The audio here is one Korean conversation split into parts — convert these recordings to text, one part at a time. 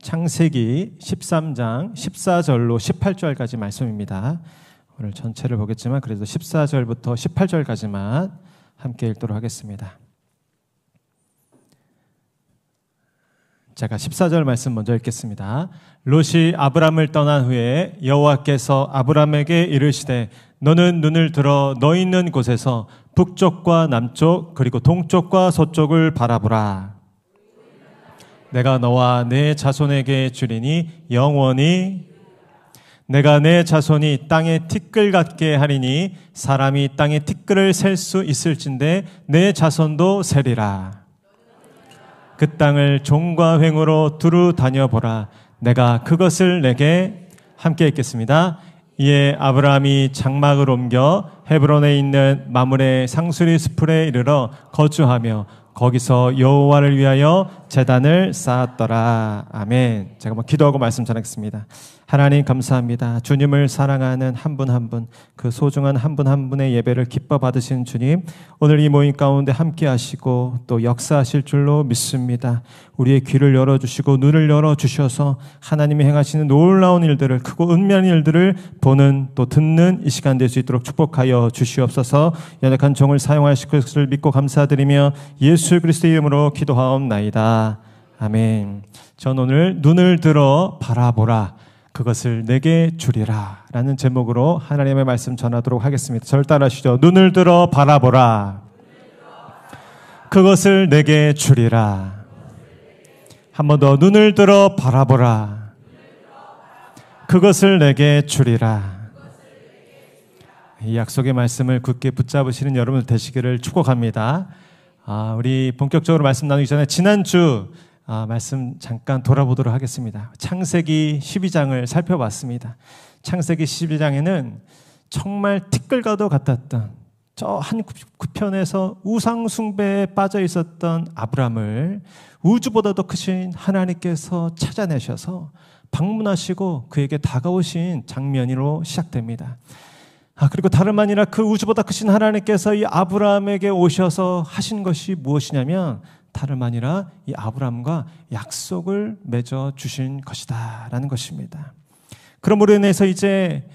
창세기 13장 14절로 18절까지 말씀입니다. 오늘 전체를 보겠지만 그래도 14절부터 18절까지만 함께 읽도록 하겠습니다. 제가 14절 말씀 먼저 읽겠습니다. 롯이 아브람을 떠난 후에 여호와께서 아브람에게 이르시되 너는 눈을 들어 너 있는 곳에서 북쪽과 남쪽 그리고 동쪽과 서쪽을 바라보라. 내가 너와 내 자손에게 주리니 영원히 내가 내 자손이 땅의 티끌 같게 하리니 사람이 땅의 티끌을 셀 수 있을진데 내 자손도 세리라. 그 땅을 종과 횡으로 두루 다녀보라. 내가 그것을 내게 함께 읽겠습니다. 이에 아브라함이 장막을 옮겨 헤브론에 있는 마므레 상수리 숲에 이르러 거주하며 거기서 여호와를 위하여 제단을 쌓았더라. 아멘. 제가 한번 기도하고 말씀 전하겠습니다. 하나님 감사합니다. 주님을 사랑하는 한 분 한 분, 그 소중한 한 분 한 분의 예배를 기뻐 받으신 주님, 오늘 이 모임 가운데 함께 하시고 또 역사하실 줄로 믿습니다. 우리의 귀를 열어주시고 눈을 열어주셔서 하나님이 행하시는 놀라운 일들을, 크고 은밀한 일들을 보는 또 듣는 이 시간 될 수 있도록 축복하여 주시옵소서. 연약한 종을 사용하실 것을 믿고 감사드리며 예수 그리스도의 이름으로 기도하옵나이다. 아멘. 전 오늘 눈을 들어 바라보라. 그것을 내게 주리라 라는 제목으로 하나님의 말씀 전하도록 하겠습니다. 저를 따라하시죠. 눈을 들어 바라보라. 그것을 내게 주리라. 한 번 더 눈을 들어 바라보라. 그것을 내게 주리라. 이 약속의 말씀을 굳게 붙잡으시는 여러분 되시기를 축복합니다. 우리 본격적으로 말씀 나누기 전에 지난주 말씀 잠깐 돌아보도록 하겠습니다. 창세기 12장을 살펴봤습니다. 창세기 12장에는 정말 티끌과도 같았던 저 한 구편에서 우상 숭배에 빠져 있었던 아브람을 우주보다도 크신 하나님께서 찾아내셔서 방문하시고 그에게 다가오신 장면으로 시작됩니다. 그리고 다름 아니라 그 우주보다 크신 하나님께서 이 아브람에게 오셔서 하신 것이 무엇이냐면 다름 아니라 이 아브람과 약속을 맺어 주신 것이다 라는 것입니다. 그러므로 인해서 이제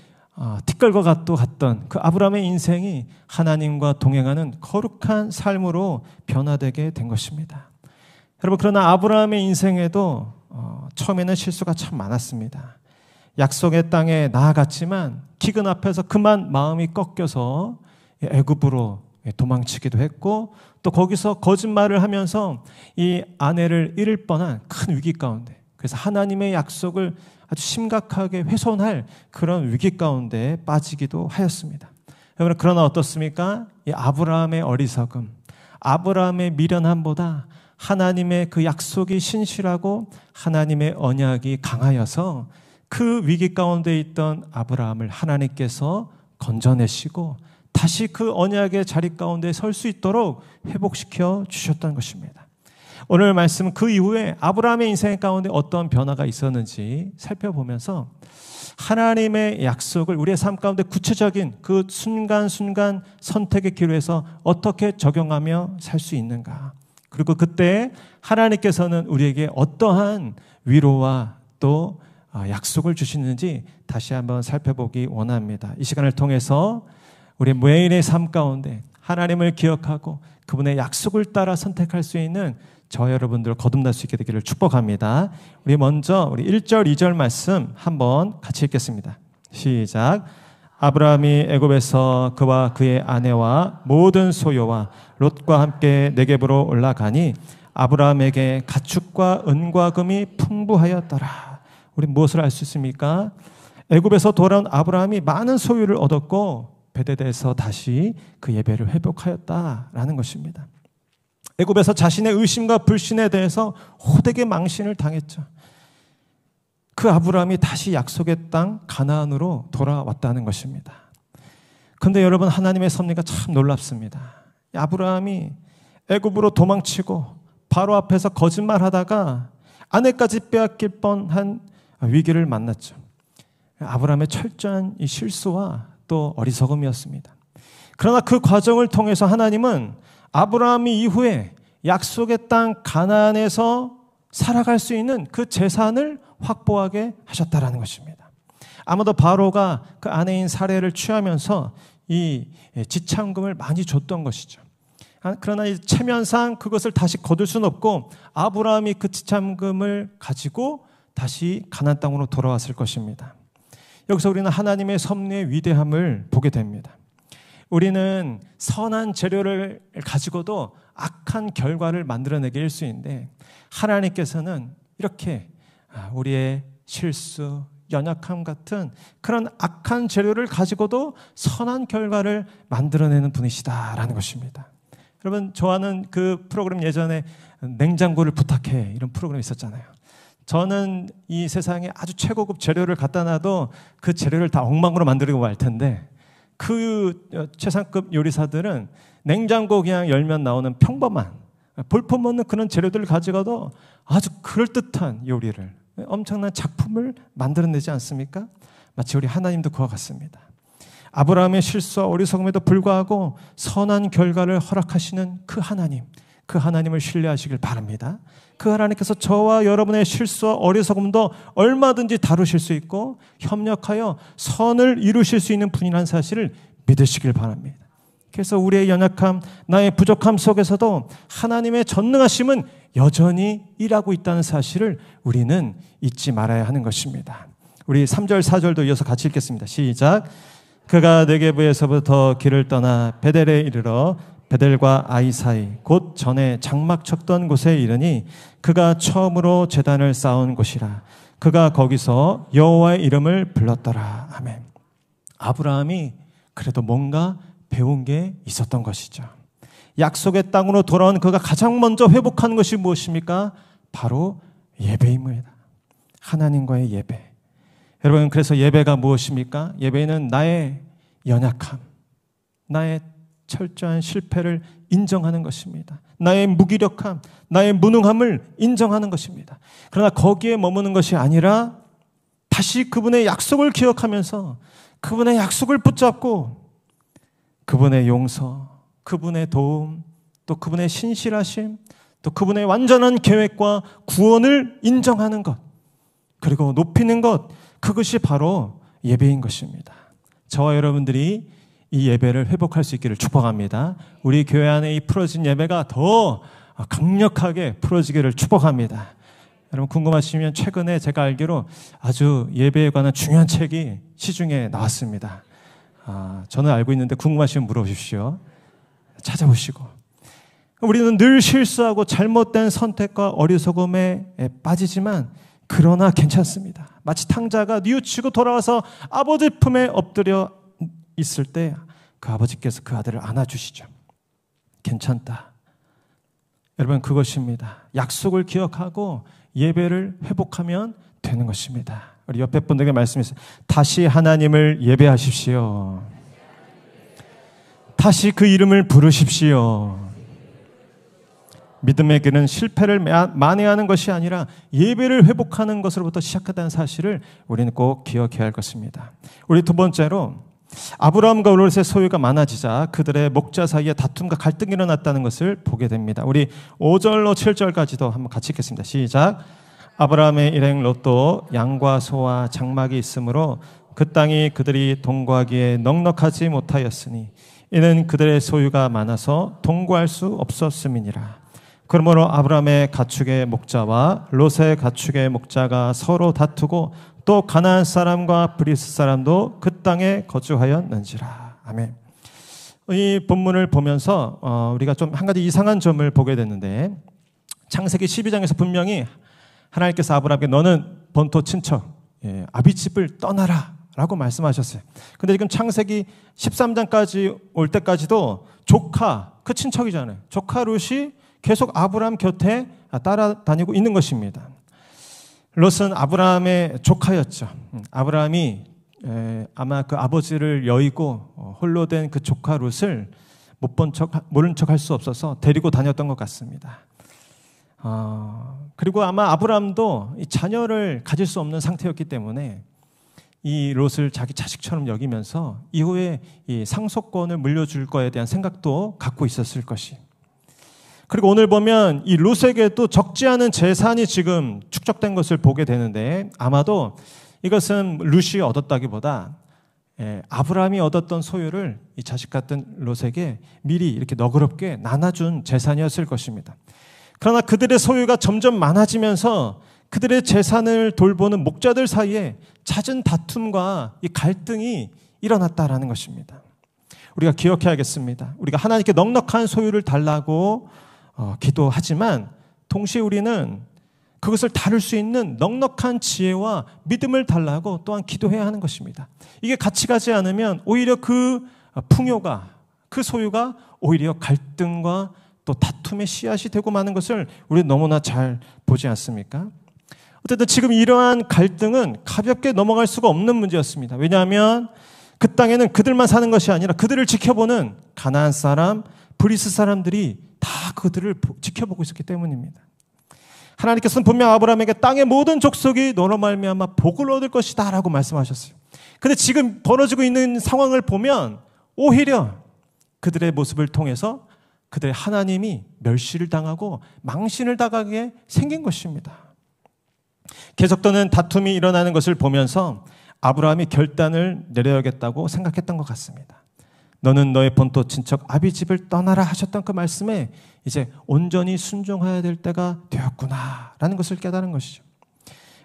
티끌과 같던 그 아브람의 인생이 하나님과 동행하는 거룩한 삶으로 변화되게 된 것입니다. 여러분, 그러나 아브람의 인생에도 처음에는 실수가 참 많았습니다. 약속의 땅에 나아갔지만 기근 앞에서 그만 마음이 꺾여서 애굽으로 도망치기도 했고 또 거기서 거짓말을 하면서 이 아내를 잃을 뻔한 큰 위기 가운데, 그래서 하나님의 약속을 아주 심각하게 훼손할 그런 위기 가운데 빠지기도 하였습니다. 여러분, 그러나 어떻습니까? 이 아브라함의 어리석음, 아브라함의 미련함보다 하나님의 그 약속이 신실하고 하나님의 언약이 강하여서 그 위기 가운데 있던 아브라함을 하나님께서 건져내시고 다시 그 언약의 자리 가운데 설 수 있도록 회복시켜 주셨다는 것입니다. 오늘 말씀은 그 이후에 아브라함의 인생 가운데 어떤 변화가 있었는지 살펴보면서 하나님의 약속을 우리의 삶 가운데 구체적인 그 순간순간 선택의 기로에서 어떻게 적용하며 살 수 있는가, 그리고 그때 하나님께서는 우리에게 어떠한 위로와 또 약속을 주시는지 다시 한번 살펴보기 원합니다. 이 시간을 통해서 우리 매일의 삶 가운데 하나님을 기억하고 그분의 약속을 따라 선택할 수 있는 저 여러분들 거듭날 수 있게 되기를 축복합니다. 우리 먼저 우리 1절 2절 말씀 한번 같이 읽겠습니다. 시작. 아브라함이 애굽에서 그와 그의 아내와 모든 소유와 롯과 함께 네겝으로 올라가니 아브라함에게 가축과 은과 금이 풍부하였더라. 우리 무엇을 알 수 있습니까? 애굽에서 돌아온 아브라함이 많은 소유를 얻었고 베델에서 다시 그 예배를 회복하였다라는 것입니다. 애굽에서 자신의 의심과 불신에 대해서 호되게 망신을 당했죠. 그 아브라함이 다시 약속의 땅 가나안으로 돌아왔다는 것입니다. 그런데 여러분, 하나님의 섭리가 참 놀랍습니다. 아브라함이 애굽으로 도망치고 바로 앞에서 거짓말하다가 아내까지 빼앗길 뻔한 위기를 만났죠. 아브라함의 철저한 이 실수와 또 어리석음이었습니다. 그러나 그 과정을 통해서 하나님은 아브라함이 이후에 약속의 땅 가나안에서 살아갈 수 있는 그 재산을 확보하게 하셨다라는 것입니다. 아마도 바로가 그 아내인 사례를 취하면서 이 지참금을 많이 줬던 것이죠. 그러나 이 체면상 그것을 다시 거둘 수는 없고 아브라함이 그 지참금을 가지고 다시 가나안 땅으로 돌아왔을 것입니다. 여기서 우리는 하나님의 섭리의 위대함을 보게 됩니다. 우리는 선한 재료를 가지고도 악한 결과를 만들어내게 일수인데 하나님께서는 이렇게 우리의 실수, 연약함 같은 그런 악한 재료를 가지고도 선한 결과를 만들어내는 분이시다라는 것입니다. 여러분, 좋아하는 그 프로그램 예전에 냉장고를 부탁해 이런 프로그램이 있었잖아요. 저는 이 세상에 아주 최고급 재료를 갖다 놔도 그 재료를 다 엉망으로 만들고 말 텐데 그 최상급 요리사들은 냉장고 그냥 열면 나오는 평범한 볼품없는 그런 재료들을 가지고도 아주 그럴듯한 요리를, 엄청난 작품을 만들어내지 않습니까? 마치 우리 하나님도 그와 같습니다. 아브라함의 실수와 어리석음에도 불구하고 선한 결과를 허락하시는 그 하나님, 그 하나님을 신뢰하시길 바랍니다. 그 하나님께서 저와 여러분의 실수와 어리석음도 얼마든지 다루실 수 있고 협력하여 선을 이루실 수 있는 분이라는 사실을 믿으시길 바랍니다. 그래서 우리의 연약함, 나의 부족함 속에서도 하나님의 전능하심은 여전히 일하고 있다는 사실을 우리는 잊지 말아야 하는 것입니다. 우리 3절, 4절도 이어서 같이 읽겠습니다. 시작. 그가 네게브에서부터 길을 떠나 베델에 이르러 베델과 아이 사이 곧 전에 장막 쳤던 곳에 이르니 그가 처음으로 제단을 쌓은 곳이라. 그가 거기서 여호와의 이름을 불렀더라. 아멘. 아브라함이 그래도 뭔가 배운 게 있었던 것이죠. 약속의 땅으로 돌아온 그가 가장 먼저 회복한 것이 무엇입니까? 바로 예배입니다. 하나님과의 예배. 여러분, 그래서 예배가 무엇입니까? 예배는 나의 연약함, 나의 철저한 실패를 인정하는 것입니다. 나의 무기력함, 나의 무능함을 인정하는 것입니다. 그러나 거기에 머무는 것이 아니라 다시 그분의 약속을 기억하면서 그분의 약속을 붙잡고 그분의 용서, 그분의 도움, 또 그분의 신실하심, 또 그분의 완전한 계획과 구원을 인정하는 것, 그리고 높이는 것, 그것이 바로 예배인 것입니다. 저와 여러분들이 이 예배를 회복할 수 있기를 축복합니다. 우리 교회 안에 이 풀어진 예배가 더 강력하게 풀어지기를 축복합니다. 여러분, 궁금하시면 최근에 제가 알기로 아주 예배에 관한 중요한 책이 시중에 나왔습니다. 저는 알고 있는데 궁금하시면 물어보십시오. 찾아보시고. 우리는 늘 실수하고 잘못된 선택과 어리석음에 빠지지만 그러나 괜찮습니다. 마치 탕자가 뉘우치고 돌아와서 아버지 품에 엎드려 있을 때 그 아버지께서 그 아들을 안아주시죠. 괜찮다. 여러분, 그것입니다. 약속을 기억하고 예배를 회복하면 되는 것입니다. 우리 옆에 분들에게 말씀했어요. 다시 하나님을 예배하십시오. 다시 그 이름을 부르십시오. 믿음의 길은 실패를 만회하는 것이 아니라 예배를 회복하는 것으로부터 시작하다는 사실을 우리는 꼭 기억해야 할 것입니다. 우리 두 번째로 아브라함과 롯의 소유가 많아지자 그들의 목자 사이에 다툼과 갈등이 일어났다는 것을 보게 됩니다. 우리 5절로 7절까지도 한번 같이 읽겠습니다. 시작. 아브라함의 일행 롯도 양과 소와 장막이 있으므로 그 땅이 그들이 동거하기에 넉넉하지 못하였으니 이는 그들의 소유가 많아서 동거할 수 없었음이니라. 그러므로 아브라함의 가축의 목자와 롯의 가축의 목자가 서로 다투고 또 가나안 사람과 브리스 사람도 그 땅에 거주하였는지라. 아멘. 이 본문을 보면서 우리가 좀 한 가지 이상한 점을 보게 됐는데, 창세기 12장에서 분명히 하나님께서 아브라함에게 너는 본토 친척 아비집을 떠나라 라고 말씀하셨어요. 근데 지금 창세기 13장까지 올 때까지도 조카, 그 친척이잖아요. 조카 롯이 계속 아브라함 곁에 따라다니고 있는 것입니다. 롯은 아브라함의 조카였죠. 아브라함이 아마 그 아버지를 여의고 홀로 된 그 조카 롯을 못 본 척, 모른 척 할 수 없어서 데리고 다녔던 것 같습니다. 그리고 아마 아브라함도 이 자녀를 가질 수 없는 상태였기 때문에 이 롯을 자기 자식처럼 여기면서 이후에 이 상속권을 물려줄 거에 대한 생각도 갖고 있었을 것이. 그리고 오늘 보면 이 롯에게도 적지 않은 재산이 지금 축적된 것을 보게 되는데, 아마도 이것은 롯이 얻었다기보다 아브라함이 얻었던 소유를 이 자식 같은 롯에게 미리 이렇게 너그럽게 나눠준 재산이었을 것입니다. 그러나 그들의 소유가 점점 많아지면서 그들의 재산을 돌보는 목자들 사이에 잦은 다툼과 이 갈등이 일어났다라는 것입니다. 우리가 기억해야겠습니다. 우리가 하나님께 넉넉한 소유를 달라고 기도하지만 동시에 우리는 그것을 다룰 수 있는 넉넉한 지혜와 믿음을 달라고 또한 기도해야 하는 것입니다. 이게 같이 가지 않으면 오히려 그 풍요가, 그 소유가 오히려 갈등과 또 다툼의 씨앗이 되고 마는 것을 우리 너무나 잘 보지 않습니까? 어쨌든 지금 이러한 갈등은 가볍게 넘어갈 수가 없는 문제였습니다. 왜냐하면 그 땅에는 그들만 사는 것이 아니라 그들을 지켜보는 가나안 사람, 브리스 사람들이 다 그들을 지켜보고 있었기 때문입니다. 하나님께서는 분명 아브라함에게 땅의 모든 족속이 너로 말미암아 복을 얻을 것이다 라고 말씀하셨어요. 그런데 지금 벌어지고 있는 상황을 보면 오히려 그들의 모습을 통해서 그들의 하나님이 멸시를 당하고 망신을 당하게 생긴 것입니다. 계속되는 다툼이 일어나는 것을 보면서 아브라함이 결단을 내려야겠다고 생각했던 것 같습니다. 너는 너의 본토 친척 아비 집을 떠나라 하셨던 그 말씀에 이제 온전히 순종해야 될 때가 되었구나 라는 것을 깨달은 것이죠.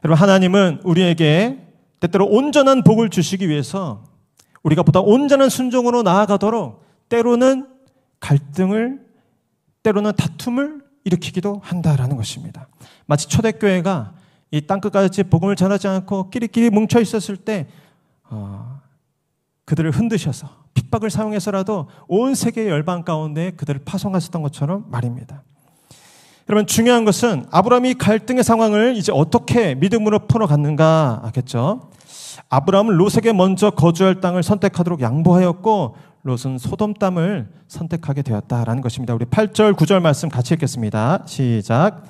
여러분, 하나님은 우리에게 때때로 온전한 복을 주시기 위해서 우리가 보다 온전한 순종으로 나아가도록 때로는 갈등을, 때로는 다툼을 일으키기도 한다라는 것입니다. 마치 초대교회가 이 땅끝까지 복음을 전하지 않고 끼리끼리 뭉쳐 있었을 때 그들을 흔드셔서 핍박을 사용해서라도 온 세계의 열방 가운데 그들을 파송하셨던 것처럼 말입니다. 여러분, 중요한 것은 아브라함이 갈등의 상황을 이제 어떻게 믿음으로 풀어갔는가 하겠죠. 아브라함은 롯에게 먼저 거주할 땅을 선택하도록 양보하였고 롯은 소돔 땅을 선택하게 되었다라는 것입니다. 우리 8절 9절 말씀 같이 읽겠습니다. 시작.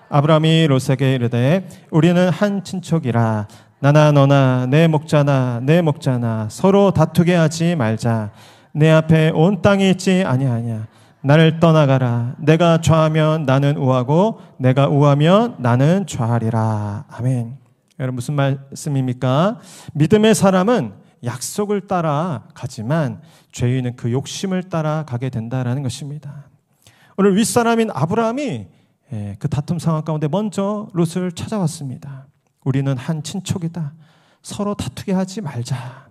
아브라함이 롯에게 이르되 우리는 한 친족이라 나나 너나 내 목자나 내 목자나 서로 다투게 하지 말자. 내 앞에 온 땅이 있지 아니하냐. 나를 떠나가라. 내가 좌하면 나는 우하고 내가 우하면 나는 좌하리라. 아멘. 여러분, 무슨 말씀입니까? 믿음의 사람은 약속을 따라 가지만 죄인은 그 욕심을 따라 가게 된다라는 것입니다. 오늘 윗사람인 아브라함이 그 다툼 상황 가운데 먼저 롯을 찾아왔습니다. 우리는 한 친족이다. 서로 다투게 하지 말자.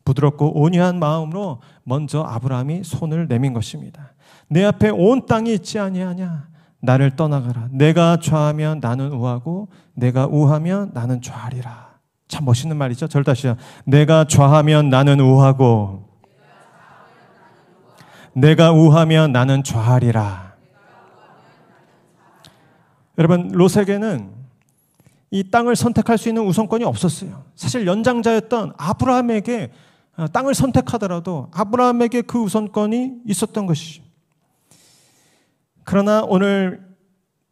부드럽고 온유한 마음으로 먼저 아브라함이 손을 내민 것입니다. 내 앞에 온 땅이 있지 아니하냐. 나를 떠나가라. 내가 좌하면 나는 우하고 내가 우하면 나는 좌하리라. 참 멋있는 말이죠. 저를 다시요. 내가 좌하면 나는 우하고 내가 우하면 나는 좌하리라. 여러분, 롯에게는 이 땅을 선택할 수 있는 우선권이 없었어요. 사실 연장자였던 아브라함에게 땅을 선택하더라도 아브라함에게 그 우선권이 있었던 것이죠. 그러나 오늘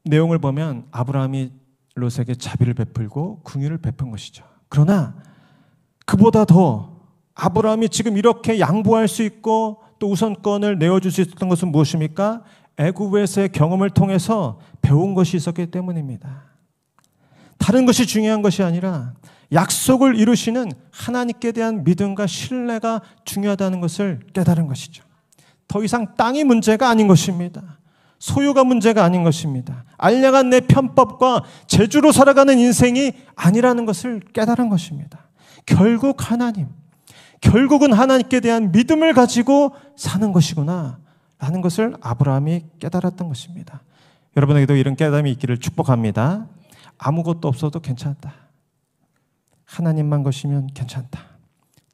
내용을 보면 아브라함이 롯에게 자비를 베풀고 긍휼을 베푼 것이죠. 그러나 그보다 더 아브라함이 지금 이렇게 양보할 수 있고 또 우선권을 내어줄 수 있었던 것은 무엇입니까? 애굽에서의 경험을 통해서 배운 것이 있었기 때문입니다. 다른 것이 중요한 것이 아니라 약속을 이루시는 하나님께 대한 믿음과 신뢰가 중요하다는 것을 깨달은 것이죠. 더 이상 땅이 문제가 아닌 것입니다. 소유가 문제가 아닌 것입니다. 알량한 내 편법과 재주로 살아가는 인생이 아니라는 것을 깨달은 것입니다. 결국은 하나님께 대한 믿음을 가지고 사는 것이구나 라는 것을 아브라함이 깨달았던 것입니다. 여러분에게도 이런 깨달음이 있기를 축복합니다. 아무것도 없어도 괜찮다. 하나님만 것이면 괜찮다.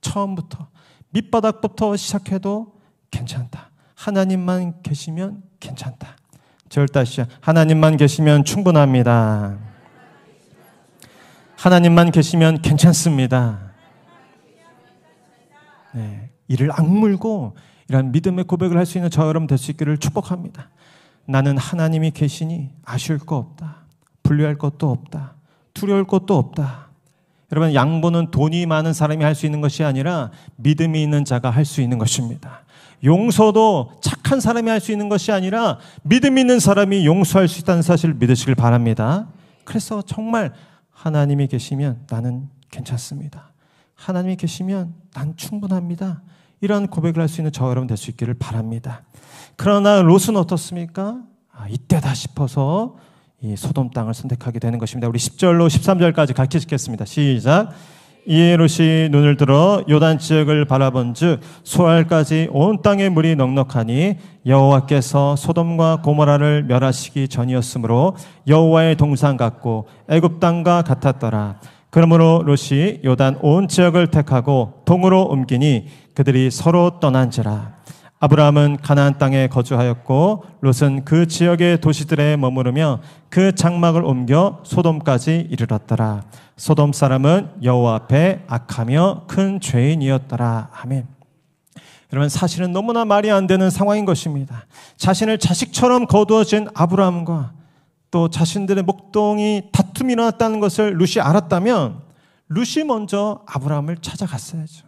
처음부터 밑바닥부터 시작해도 괜찮다. 하나님만 계시면 괜찮다. 절 다시 하나님만 계시면 충분합니다. 하나님만 계시면 괜찮습니다. 네, 이를 악물고 이런 믿음의 고백을 할 수 있는 저 여러분 될 수 있기를 축복합니다. 나는 하나님이 계시니 아쉬울 거 없다. 분류할 것도 없다. 두려울 것도 없다. 여러분, 양보는 돈이 많은 사람이 할 수 있는 것이 아니라 믿음이 있는 자가 할 수 있는 것입니다. 용서도 착한 사람이 할 수 있는 것이 아니라 믿음 있는 사람이 용서할 수 있다는 사실을 믿으시길 바랍니다. 그래서 정말 하나님이 계시면 나는 괜찮습니다. 하나님이 계시면 난 충분합니다. 이런 고백을 할 수 있는 저와 여러분 될 수 있기를 바랍니다. 그러나 롯은 어떻습니까? 이때다 싶어서 이 소돔 땅을 선택하게 되는 것입니다. 우리 10절로 13절까지 같이 읽겠습니다. 시작. 이에 롯이 눈을 들어 요단 지역을 바라본즉 소알까지 온 땅에 물이 넉넉하니 여호와께서 소돔과 고모라를 멸하시기 전이었으므로 여호와의 동산 같고 애굽 땅과 같았더라. 그러므로 롯이 요단 온 지역을 택하고 동으로 옮기니 그들이 서로 떠난지라. 아브라함은 가나안 땅에 거주하였고 롯은 그 지역의 도시들에 머무르며 그 장막을 옮겨 소돔까지 이르렀더라. 소돔 사람은 여호와 앞에 악하며 큰 죄인이었더라. 아멘. 여러분, 사실은 너무나 말이 안 되는 상황인 것입니다. 자신을 자식처럼 거두어진 아브라함과 또 자신들의 목동이 다툼이 일어났다는 것을 롯이 알았다면 롯이 먼저 아브라함을 찾아갔어야죠.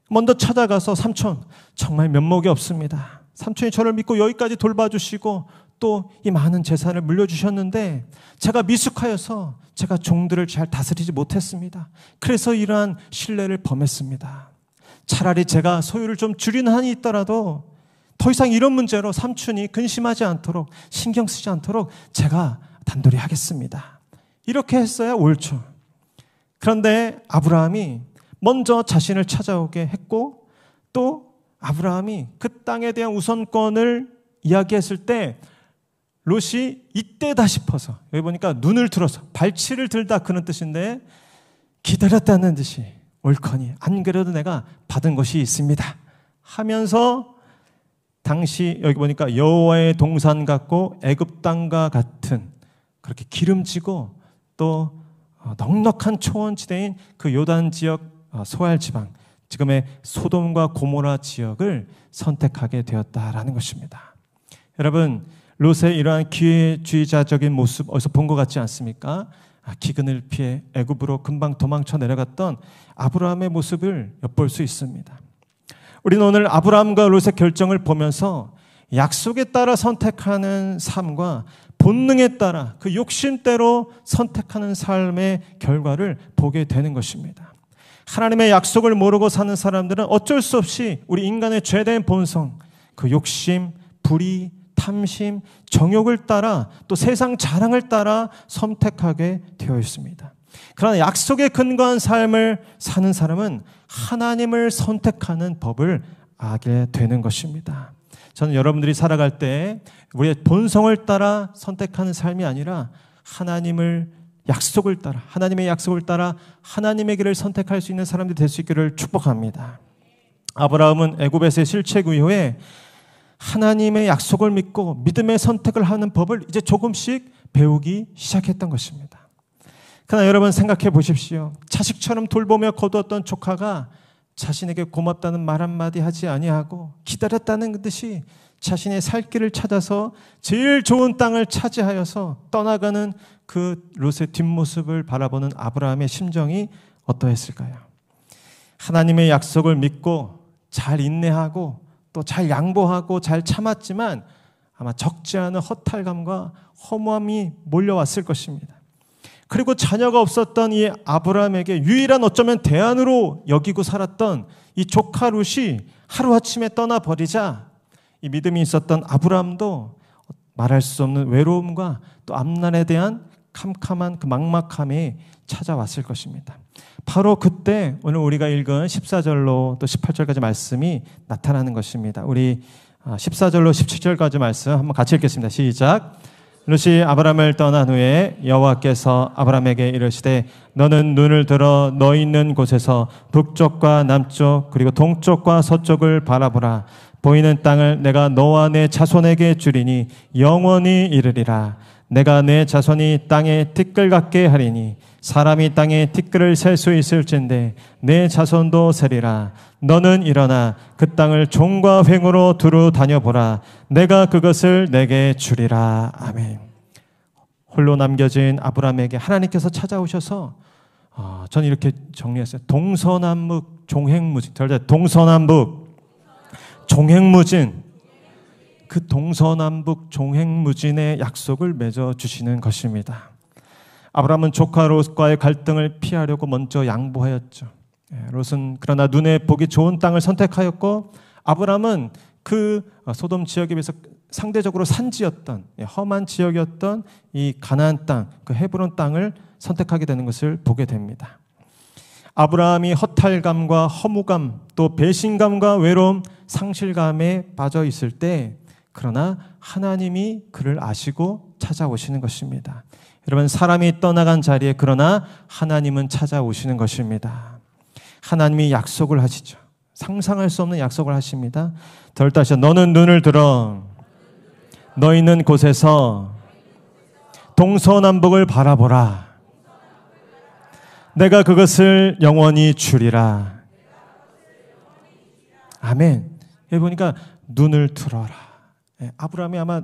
먼저 찾아가서 삼촌, 정말 면목이 없습니다. 삼촌이 저를 믿고 여기까지 돌봐주시고 또 이 많은 재산을 물려주셨는데 제가 미숙하여서 제가 종들을 잘 다스리지 못했습니다. 그래서 이러한 신뢰를 범했습니다. 차라리 제가 소유를 좀 줄이는 한이 있더라도 더 이상 이런 문제로 삼촌이 근심하지 않도록 신경 쓰지 않도록 제가 단돌이 하겠습니다. 이렇게 했어야 옳죠. 그런데 아브라함이 먼저 자신을 찾아오게 했고 또 아브라함이 그 땅에 대한 우선권을 이야기했을 때 롯이 이때다 싶어서, 여기 보니까 눈을 들어서 발치를 들다 그런 뜻인데 기다렸다는 듯이 옳거니 안 그래도 내가 받은 것이 있습니다 하면서 당시 여기 보니까 여호와의 동산 같고 애굽 땅과 같은 그렇게 기름지고 또 넉넉한 초원지대인 그 요단 지역 소알 지방, 지금의 소돔과 고모라 지역을 선택하게 되었다라는 것입니다. 여러분, 롯의 이러한 기회주의자적인 모습 어디서 본 것 같지 않습니까? 기근을 피해 애굽으로 금방 도망쳐 내려갔던 아브라함의 모습을 엿볼 수 있습니다. 우리는 오늘 아브라함과 롯의 결정을 보면서 약속에 따라 선택하는 삶과 본능에 따라 그 욕심대로 선택하는 삶의 결과를 보게 되는 것입니다. 하나님의 약속을 모르고 사는 사람들은 어쩔 수 없이 우리 인간의 죄된 본성, 그 욕심, 불의, 탐심, 정욕을 따라 또 세상 자랑을 따라 선택하게 되어 있습니다. 그러나 약속에 근거한 삶을 사는 사람은 하나님을 선택하는 법을 알게 되는 것입니다. 저는 여러분들이 살아갈 때 우리의 본성을 따라 선택하는 삶이 아니라 하나님의 약속을 따라 하나님의 길을 선택할 수 있는 사람들이 될 수 있기를 축복합니다. 아브라함은 애굽에서의 실책 이후에 하나님의 약속을 믿고 믿음의 선택을 하는 법을 이제 조금씩 배우기 시작했던 것입니다. 그러나 여러분 생각해 보십시오. 자식처럼 돌보며 거두었던 조카가 자신에게 고맙다는 말 한마디 하지 아니하고 기다렸다는 듯이 자신의 살 길을 찾아서 제일 좋은 땅을 차지하여서 떠나가는 그 롯의 뒷모습을 바라보는 아브라함의 심정이 어떠했을까요? 하나님의 약속을 믿고 잘 인내하고 또 잘 양보하고 잘 참았지만 아마 적지 않은 허탈감과 허무함이 몰려왔을 것입니다. 그리고 자녀가 없었던 이 아브라함에게 유일한 어쩌면 대안으로 여기고 살았던 이 조카 롯이 하루아침에 떠나버리자 이 믿음이 있었던 아브라함도 말할 수 없는 외로움과 또 앞날에 대한 캄캄한 그 막막함이 찾아왔을 것입니다. 바로 그때 오늘 우리가 읽은 14절로 또 18절까지 말씀이 나타나는 것입니다. 우리 14절로 17절까지 말씀 한번 같이 읽겠습니다. 시작. 롯이 아브라함을 떠난 후에 여호와께서 아브라함에게 이르시되 너는 눈을 들어 너 있는 곳에서 북쪽과 남쪽 그리고 동쪽과 서쪽을 바라보라. 보이는 땅을 내가 너와 내 자손에게 주리니 영원히 이르리라. 내가 내 자손이 땅에 티끌 같게 하리니 사람이 땅에 티끌을 셀 수 있을진데 내 자손도 세리라. 너는 일어나 그 땅을 종과 횡으로 두루 다녀보라. 내가 그것을 내게 주리라. 아멘. 홀로 남겨진 아브라함에게 하나님께서 찾아오셔서 저는 이렇게 정리했어요. 동서남북 종횡무진. 동서남북 종횡무진, 그 동서남북 종횡무진의 약속을 맺어주시는 것입니다. 아브라함은 조카 롯과의 갈등을 피하려고 먼저 양보하였죠. 롯은 그러나 눈에 보기 좋은 땅을 선택하였고, 아브라함은 그 소돔 지역에 비해서 상대적으로 산지였던, 험한 지역이었던 이 가나안 땅, 그 헤브론 땅을 선택하게 되는 것을 보게 됩니다. 아브라함이 허탈감과 허무감, 또 배신감과 외로움, 상실감에 빠져 있을 때, 그러나 하나님이 그를 아시고 찾아오시는 것입니다. 여러분, 사람이 떠나간 자리에 그러나 하나님은 찾아오시는 것입니다. 하나님이 약속을 하시죠. 상상할 수 없는 약속을 하십니다. 다시 너는 눈을 들어 너 있는 곳에서 동서남북을 바라보라. 내가 그것을 영원히 주리라. 아멘. 여기 보니까 눈을 들어라. 아브라함이 아마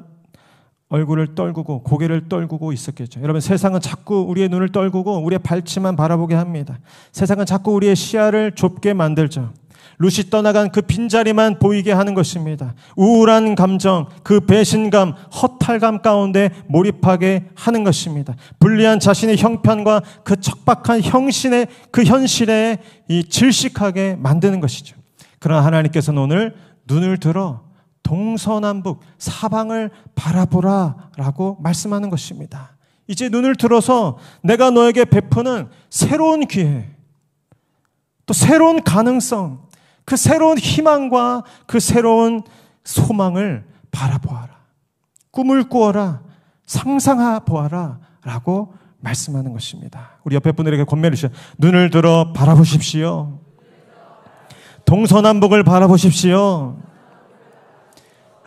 얼굴을 떨구고 고개를 떨구고 있었겠죠. 여러분, 세상은 자꾸 우리의 눈을 떨구고 우리의 발치만 바라보게 합니다. 세상은 자꾸 우리의 시야를 좁게 만들죠. 룻이 떠나간 그 빈자리만 보이게 하는 것입니다. 우울한 감정, 그 배신감, 허탈감 가운데 몰입하게 하는 것입니다. 불리한 자신의 형편과 그 척박한 형신의 그 현실에 이 질식하게 만드는 것이죠. 그러나 하나님께서는 오늘 눈을 들어 동서남북 사방을 바라보라라고 말씀하는 것입니다. 이제 눈을 들어서 내가 너에게 베푸는 새로운 기회, 또 새로운 가능성, 그 새로운 희망과 그 새로운 소망을 바라보아라. 꿈을 꾸어라. 상상해 보아라. 라고 말씀하는 것입니다. 우리 옆에 분들에게 권면을 주시죠. 눈을 들어 바라보십시오. 동서남북을 바라보십시오.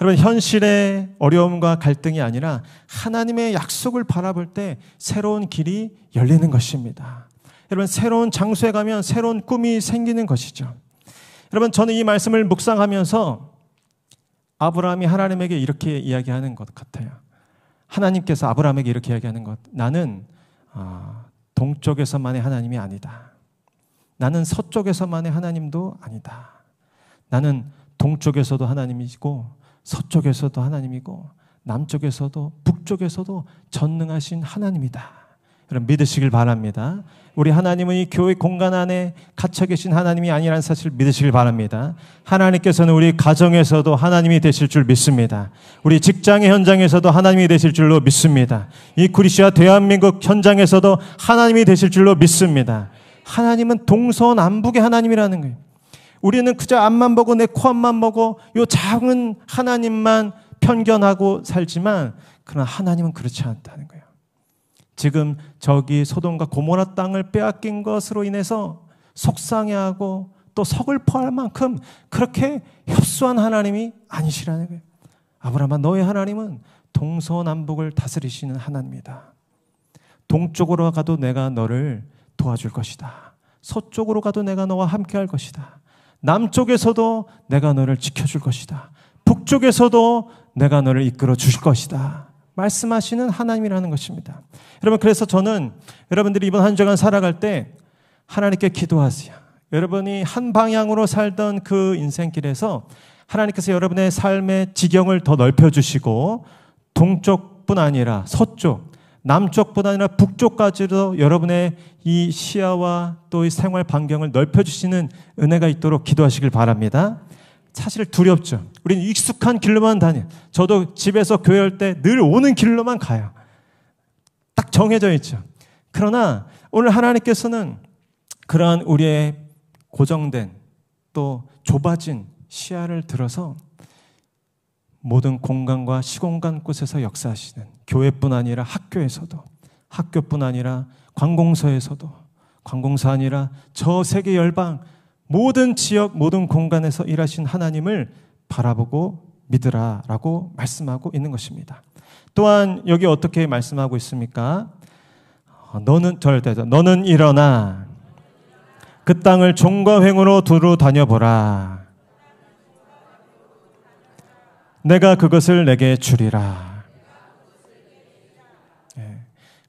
여러분, 현실의 어려움과 갈등이 아니라 하나님의 약속을 바라볼 때 새로운 길이 열리는 것입니다. 여러분, 새로운 장소에 가면 새로운 꿈이 생기는 것이죠. 여러분, 저는 이 말씀을 묵상하면서 아브라함이 하나님에게 이렇게 이야기하는 것 같아요. 하나님께서 아브라함에게 이렇게 이야기하는 것. 나는 동쪽에서만의 하나님이 아니다. 나는 서쪽에서만의 하나님도 아니다. 나는 동쪽에서도 하나님이고 서쪽에서도 하나님이고 남쪽에서도 북쪽에서도 전능하신 하나님이다. 여러분, 믿으시길 바랍니다. 우리 하나님은 이 교회 공간 안에 갇혀 계신 하나님이 아니라는 사실을 믿으시길 바랍니다. 하나님께서는 우리 가정에서도 하나님이 되실 줄 믿습니다. 우리 직장의 현장에서도 하나님이 되실 줄로 믿습니다. 이 그리스도와 대한민국 현장에서도 하나님이 되실 줄로 믿습니다. 하나님은 동서남북의 하나님이라는 거예요. 우리는 그저 앞만 보고 내 코앞만 보고 요 작은 하나님만 편견하고 살지만, 그러나 하나님은 그렇지 않다는 거예요. 지금 저기 소돔과 고모라 땅을 빼앗긴 것으로 인해서 속상해하고 또 서글퍼할 만큼 그렇게 협소한 하나님이 아니시라는 거예요. 아브라함아, 너의 하나님은 동서남북을 다스리시는 하나님이다. 동쪽으로 가도 내가 너를 도와줄 것이다. 서쪽으로 가도 내가 너와 함께할 것이다. 남쪽에서도 내가 너를 지켜줄 것이다. 북쪽에서도 내가 너를 이끌어 주실 것이다. 말씀하시는 하나님이라는 것입니다. 여러분, 그래서 저는 여러분들이 이번 한 주간 살아갈 때 하나님께 기도하세요. 여러분이 한 방향으로 살던 그 인생길에서 하나님께서 여러분의 삶의 지경을 더 넓혀주시고 동쪽뿐 아니라 서쪽, 남쪽뿐 아니라 북쪽까지도 여러분의 이 시야와 또 이 생활 반경을 넓혀주시는 은혜가 있도록 기도하시길 바랍니다. 사실 두렵죠. 우리는 익숙한 길로만 다녀요. 저도 집에서 교회 할 때 늘 오는 길로만 가요. 딱 정해져 있죠. 그러나 오늘 하나님께서는 그러한 우리의 고정된 또 좁아진 시야를 들어서 모든 공간과 시공간 곳에서 역사하시는, 교회뿐 아니라 학교에서도, 학교뿐 아니라 관공서에서도, 관공서 아니라 저 세계 열방 모든 지역 모든 공간에서 일하신 하나님을 바라보고 믿으라라고 말씀하고 있는 것입니다. 또한 여기 어떻게 말씀하고 있습니까? 너는 일어나 그 땅을 종과 횡으로 두루 다녀보라. 내가 그것을 내게 주리라.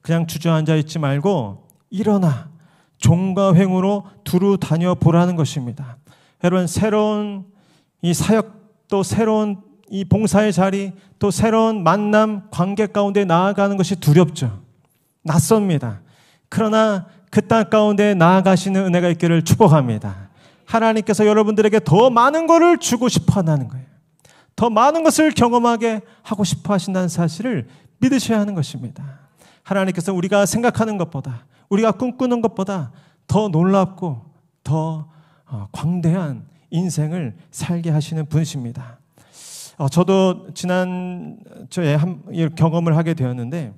그냥 주저앉아 있지 말고 일어나 종과 횡으로 두루 다녀보라는 것입니다. 여러분, 새로운 이 사역 또 새로운 이 봉사의 자리, 또 새로운 만남, 관계 가운데 나아가는 것이 두렵죠. 낯섭니다. 그러나 그 땅 가운데 나아가시는 은혜가 있기를 축복합니다. 하나님께서 여러분들에게 더 많은 것을 주고 싶어 한다는 거예요. 더 많은 것을 경험하게 하고 싶어 하신다는 사실을 믿으셔야 하는 것입니다. 하나님께서 우리가 생각하는 것보다, 우리가 꿈꾸는 것보다 더 놀랍고 더 광대한 인생을 살게 하시는 분이십니다. 저도 지난 주에 경험을 하게 되었는데,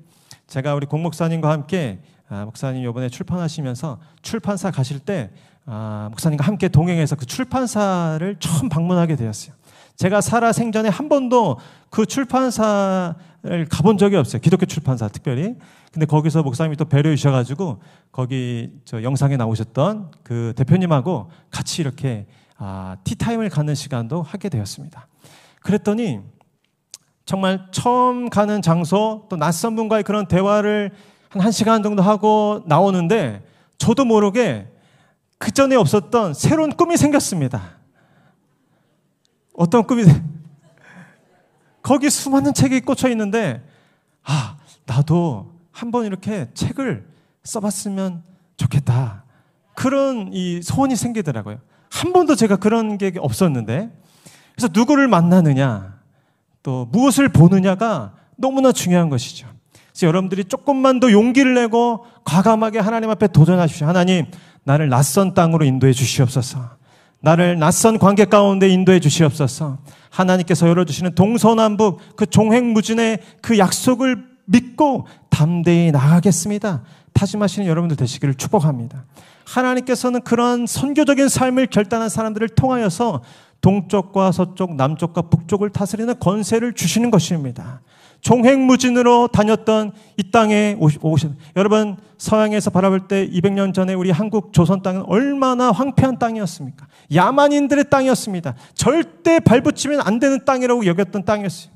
제가 우리 공 목사님과 함께 목사님 이번에 출판하시면서 출판사 가실 때 목사님과 함께 동행해서 그 출판사를 처음 방문하게 되었어요. 제가 살아 생전에 한 번도 그 출판사를 가본 적이 없어요. 기독교 출판사 특별히. 근데 거기서 목사님이 또 배려해 주셔가지고 거기 저 영상에 나오셨던 그 대표님하고 같이 이렇게 티타임을 갖는 시간도 하게 되었습니다. 그랬더니 정말 처음 가는 장소, 또 낯선 분과의 그런 대화를 한 1시간 정도 하고 나오는데 저도 모르게 그 전에 없었던 새로운 꿈이 생겼습니다. 어떤 꿈이? 거기 수많은 책이 꽂혀 있는데 나도 한번 이렇게 책을 써봤으면 좋겠다. 그런 이 소원이 생기더라고요. 한 번도 제가 그런 게 없었는데, 그래서 누구를 만나느냐, 또 무엇을 보느냐가 너무나 중요한 것이죠. 그래서 여러분들이 조금만 더 용기를 내고 과감하게 하나님 앞에 도전하십시오. 하나님, 나를 낯선 땅으로 인도해 주시옵소서. 나를 낯선 관계 가운데 인도해 주시옵소서. 하나님께서 열어주시는 동서남북 그 종횡무진의 그 약속을 믿고 담대히 나아가겠습니다. 다짐하시는 여러분들 되시기를 축복합니다. 하나님께서는 그런 선교적인 삶을 결단한 사람들을 통하여서 동쪽과 서쪽, 남쪽과 북쪽을 다스리는 권세를 주시는 것입니다. 종횡무진으로 다녔던 이 땅에 여러분, 서양에서 바라볼 때 200년 전에 우리 한국 조선 땅은 얼마나 황폐한 땅이었습니까? 야만인들의 땅이었습니다. 절대 발붙이면 안 되는 땅이라고 여겼던 땅이었어요.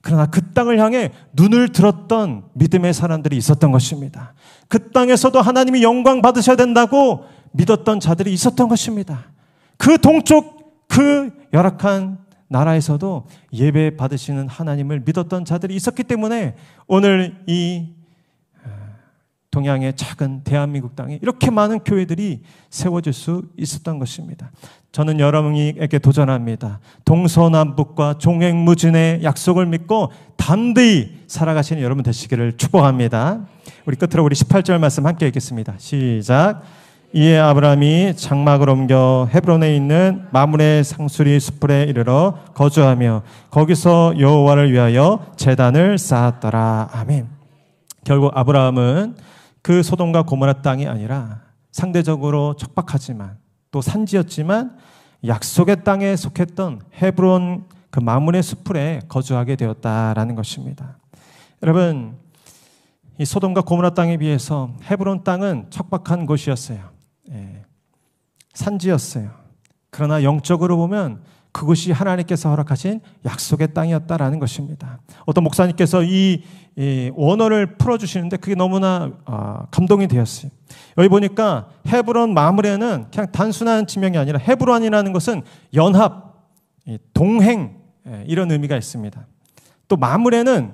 그러나 그 땅을 향해 눈을 들었던 믿음의 사람들이 있었던 것입니다. 그 땅에서도 하나님이 영광 받으셔야 된다고 믿었던 자들이 있었던 것입니다. 그 동쪽 그 열악한 나라에서도 예배 받으시는 하나님을 믿었던 자들이 있었기 때문에 오늘 이 동양의 작은 대한민국 땅에 이렇게 많은 교회들이 세워질 수 있었던 것입니다. 저는 여러분에게 도전합니다. 동서남북과 종횡무진의 약속을 믿고 담대히 살아가시는 여러분 되시기를 축복합니다. 우리 끝으로 우리 18절 말씀 함께 읽겠습니다. 시작. 이에 아브라함이 장막을 옮겨 헤브론에 있는 마므레 상수리 숲에 이르러 거주하며 거기서 여호와를 위하여 제단을 쌓았더라. 아멘. 결국 아브라함은 그 소돔과 고모라 땅이 아니라 상대적으로 척박하지만 또 산지였지만 약속의 땅에 속했던 헤브론 그 마므레 숲에 거주하게 되었다라는 것입니다. 여러분, 이 소돔과 고모라 땅에 비해서 헤브론 땅은 척박한 곳이었어요. 산지였어요. 그러나 영적으로 보면 그것이 하나님께서 허락하신 약속의 땅이었다라는 것입니다. 어떤 목사님께서 이 원어를 풀어주시는데 그게 너무나 감동이 되었어요. 여기 보니까 헤브론 마므레는 그냥 단순한 지명이 아니라 헤브론이라는 것은 연합, 동행 이런 의미가 있습니다. 또 마므레는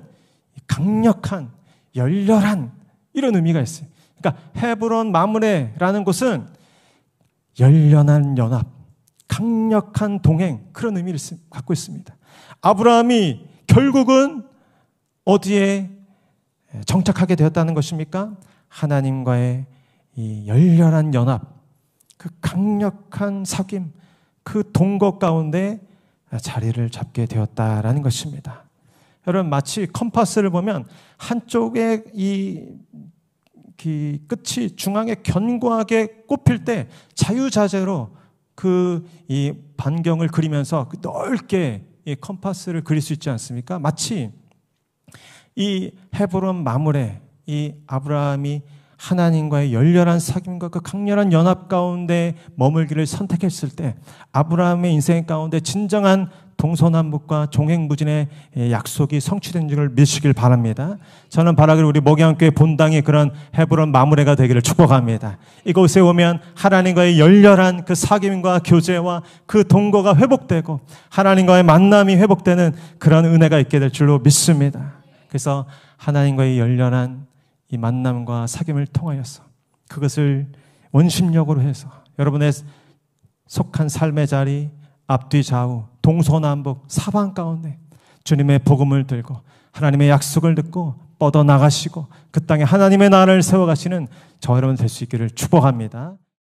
강력한, 열렬한 이런 의미가 있어요. 그러니까 헤브론 마므레라는 곳은 열렬한 연합, 강력한 동행 그런 의미를 갖고 있습니다. 아브라함이 결국은 어디에 정착하게 되었다는 것입니까? 하나님과의 이 열렬한 연합, 그 강력한 사귐, 그 동거 가운데 자리를 잡게 되었다라는 것입니다. 여러분, 마치 컴파스를 보면 한쪽에 이 끝이 중앙에 견고하게 꼽힐 때 자유자재로 이 반경을 그리면서 넓게 이 컴파스를 그릴 수 있지 않습니까? 마치 이 헤브론 마므레, 이 아브라함이 하나님과의 열렬한 사귐과 그 강렬한 연합 가운데 머물기를 선택했을 때 아브라함의 인생 가운데 진정한 동서남북과 종횡무진의 약속이 성취된 줄을 믿으시길 바랍니다. 저는 바라기를 우리 목양교회 본당이 그런 헤브론 마무레가 되기를 축복합니다. 이곳에 오면 하나님과의 열렬한 그 사귐과 교제와 그 동거가 회복되고 하나님과의 만남이 회복되는 그런 은혜가 있게 될 줄로 믿습니다. 그래서 하나님과의 열렬한 이 만남과 사귐을 통하여서 그것을 원심력으로 해서 여러분의 속한 삶의 자리 앞뒤 좌우 동서남북 사방 가운데 주님의 복음을 들고 하나님의 약속을 듣고 뻗어나가시고 그 땅에 하나님의 나라를 세워가시는 저 여러분 될 수 있기를 축복합니다.